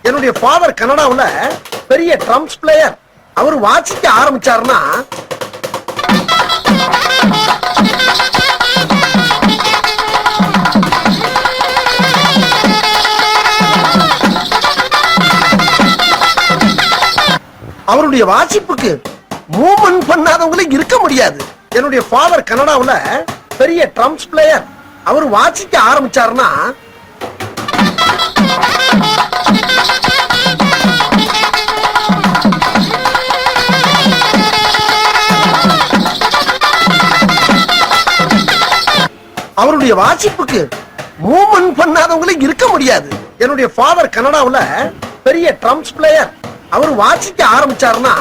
என்னுடைய ஃபாதர் கனடாவுல பெரிய drums player. அவர் வாசிக்க ஆரம்பிச்சாருன்னா அவருடைய வாசிப்புக்கு மூவ்மெண்ட் பண்ணாதவங்களே இருக்க முடியாது. என்னுடைய ஃபாதர் கனடாவுல பெரிய ட்ரம்ஸ் பிளேயர். அவர் வாசிக்க ஆரம்பிச்சாருன்னா அவருடைய வாசிப்புக்கு மூவ்மெண்ட் பண்ணாதவங்களே இருக்க முடியாது. என்னுடைய ஃபாதர் கனடாவுல பெரிய ட்ரம்ஸ் பிளேயர். அவர் வாசிக்க ஆரம்பிச்சாருன்னா